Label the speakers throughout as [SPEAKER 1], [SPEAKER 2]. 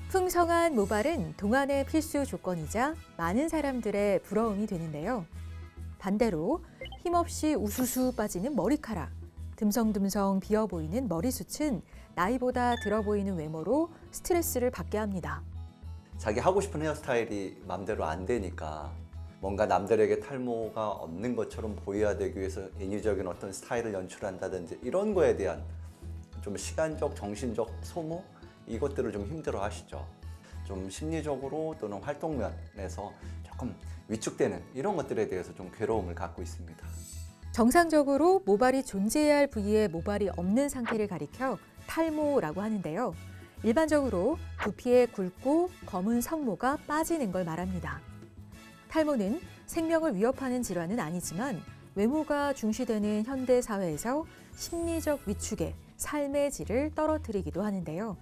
[SPEAKER 1] 풍성한 모발은 동안의 필수 조건이자 많은 사람들의 부러움이 되는데요. 반대로 힘없이 우수수 빠지는 머리카락, 듬성듬성 비어 보이는 머리숱은 나이보다 들어 보이는 외모로 스트레스를 받게 합니다.
[SPEAKER 2] 자기 하고 싶은 헤어스타일이 맘대로 안 되니까 뭔가 남들에게 탈모가 없는 것처럼 보여야 되기 위해서 인위적인 어떤 스타일을 연출한다든지 이런 거에 대한 좀 시간적, 정신적 소모? 이것들을 좀 힘들어 하시죠. 좀 심리적으로 또는 활동면에서 조금 위축되는 이런 것들에 대해서 좀 괴로움을 갖고 있습니다.
[SPEAKER 1] 정상적으로 모발이 존재해야 할 부위에 모발이 없는 상태를 가리켜 탈모라고 하는데요. 일반적으로 두피에 굵고 검은 성모가 빠지는 걸 말합니다. 탈모는 생명을 위협하는 질환은 아니지만 외모가 중시되는 현대 사회에서 심리적 위축에 삶의 질을 떨어뜨리기도 하는데요.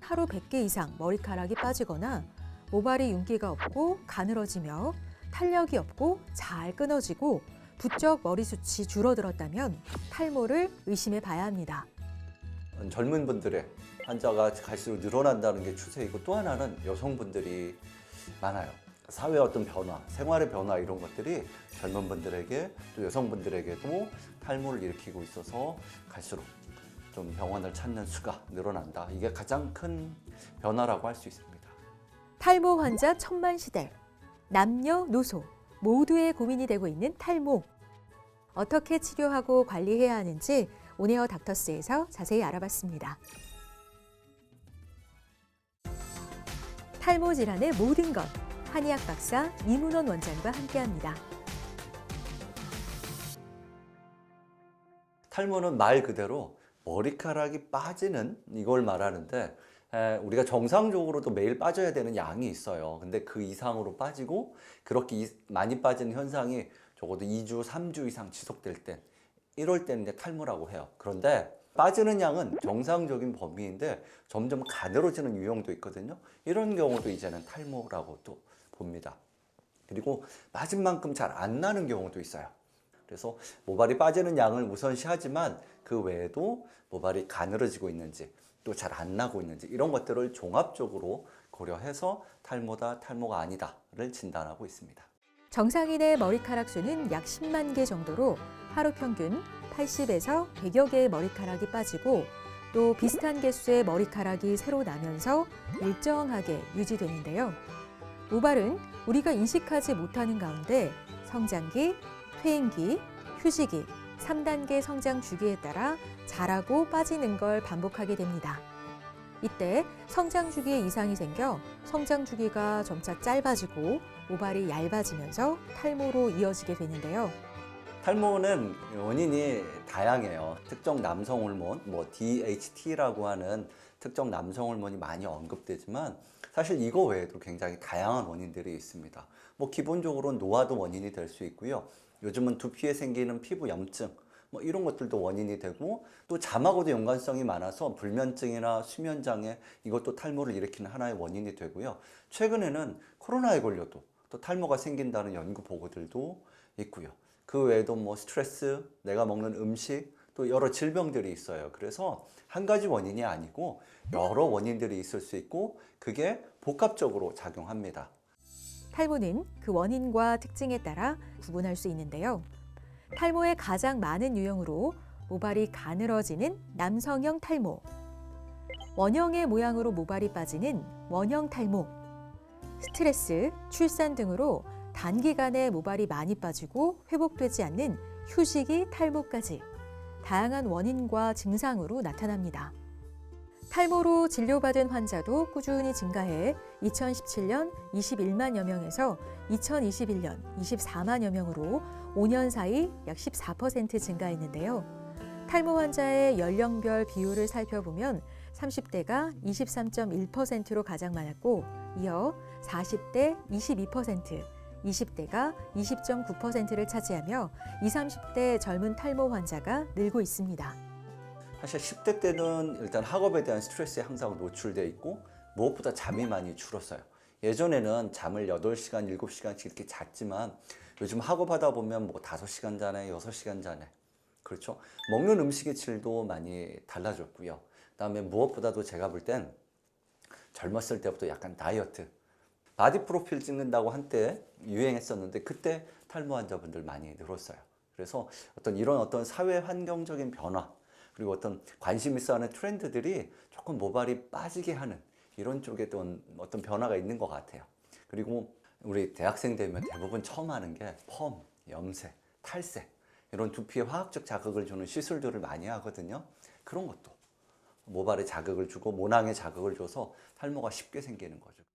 [SPEAKER 1] 하루 100개 이상 머리카락이 빠지거나 모발이 윤기가 없고 가늘어지며 탄력이 없고 잘 끊어지고 부쩍 머리숱이 줄어들었다면 탈모를 의심해 봐야 합니다.
[SPEAKER 2] 젊은 분들의 환자가 갈수록 늘어난다는 게 추세이고, 또 하나는 여성분들이 많아요. 사회의 어떤 변화, 생활의 변화 이런 것들이 젊은 분들에게 또 여성분들에게도 탈모를 일으키고 있어서 갈수록 좀 병원을 찾는 수가 늘어난다. 이게 가장 큰 변화라고 할 수 있습니다.
[SPEAKER 1] 탈모 환자 천만시대, 남녀노소 모두의 고민이 되고 있는 탈모. 어떻게 치료하고 관리해야 하는지 온에어 닥터스에서 자세히 알아봤습니다. 탈모 질환의 모든 것, 한의학 박사 이문원 원장과 함께합니다.
[SPEAKER 2] 탈모는 말 그대로 머리카락이 빠지는 이걸 말하는데, 우리가 정상적으로도 매일 빠져야 되는 양이 있어요. 근데 그 이상으로 빠지고 그렇게 많이 빠지는 현상이 적어도 2주, 3주 이상 지속될 땐, 이럴 때는 이제 탈모라고 해요. 그런데 빠지는 양은 정상적인 범위인데 점점 가늘어지는 유형도 있거든요. 이런 경우도 이제는 탈모라고 또 봅니다. 그리고 빠진 만큼 잘 안 나는 경우도 있어요. 그래서 모발이 빠지는 양을 우선시하지만 그 외에도 모발이 가늘어지고 있는지 또 잘 안 나고 있는지 이런 것들을 종합적으로 고려해서 탈모다, 탈모가 아니다를 진단하고 있습니다.
[SPEAKER 1] 정상인의 머리카락 수는 약 10만 개 정도로 하루 평균 80에서 100여 개의 머리카락이 빠지고 또 비슷한 개수의 머리카락이 새로 나면서 일정하게 유지되는데요. 모발은 우리가 인식하지 못하는 가운데 성장기, 퇴행기, 휴지기, 3단계 성장 주기에 따라 자라고 빠지는 걸 반복하게 됩니다. 이때 성장 주기에 이상이 생겨 성장 주기가 점차 짧아지고 모발이 얇아지면서 탈모로 이어지게 되는데요.
[SPEAKER 2] 탈모는 원인이 다양해요. 특정 남성 호르몬, DHT라고 하는 특정 남성 호르몬이 많이 언급되지만 사실 이거 외에도 굉장히 다양한 원인들이 있습니다. 기본적으로 노화도 원인이 될 수 있고요. 요즘은 두피에 생기는 피부 염증, 이런 것들도 원인이 되고, 또 잠하고도 연관성이 많아서 불면증이나 수면장애, 이것도 탈모를 일으키는 하나의 원인이 되고요. 최근에는 코로나에 걸려도 또 탈모가 생긴다는 연구 보고들도 있고요. 그 외에도 스트레스, 내가 먹는 음식, 또 여러 질병들이 있어요. 그래서 한 가지 원인이 아니고 여러 원인들이 있을 수 있고 그게 복합적으로 작용합니다.
[SPEAKER 1] 탈모는 그 원인과 특징에 따라 구분할 수 있는데요. 탈모의 가장 많은 유형으로 모발이 가늘어지는 남성형 탈모, 원형의 모양으로 모발이 빠지는 원형 탈모, 스트레스, 출산 등으로 단기간에 모발이 많이 빠지고 회복되지 않는 휴지기 탈모까지 다양한 원인과 증상으로 나타납니다. 탈모로 진료받은 환자도 꾸준히 증가해 2017년 21만여 명에서 2021년 24만여 명으로 5년 사이 약 14% 증가했는데요. 탈모 환자의 연령별 비율을 살펴보면 30대가 23.1%로 가장 많았고 이어 40대 22%, 20대가 20.9%를 차지하며 20, 30대 젊은 탈모 환자가 늘고 있습니다.
[SPEAKER 2] 사실 10대 때는 일단 학업에 대한 스트레스에 항상 노출돼 있고 무엇보다 잠이 많이 줄었어요. 예전에는 잠을 8시간, 7시간씩 이렇게 잤지만 요즘 학업하다 보면 5시간 자네, 6시간 자네. 그렇죠? 먹는 음식의 질도 많이 달라졌고요. 그다음에 무엇보다도 제가 볼 땐 젊었을 때부터 약간 다이어트, 바디 프로필 찍는다고 한때 유행했었는데 그때 탈모 환자분들 많이 늘었어요. 그래서 이런 사회 환경적인 변화, 그리고 관심 있어 하는 트렌드들이 조금 모발이 빠지게 하는 이런 쪽에 어떤 변화가 있는 것 같아요. 그리고 우리 대학생 되면 대부분 처음 하는 게 펌, 염색, 탈색, 이런 두피에 화학적 자극을 주는 시술들을 많이 하거든요. 그런 것도 모발에 자극을 주고 모낭에 자극을 줘서 탈모가 쉽게 생기는 거죠.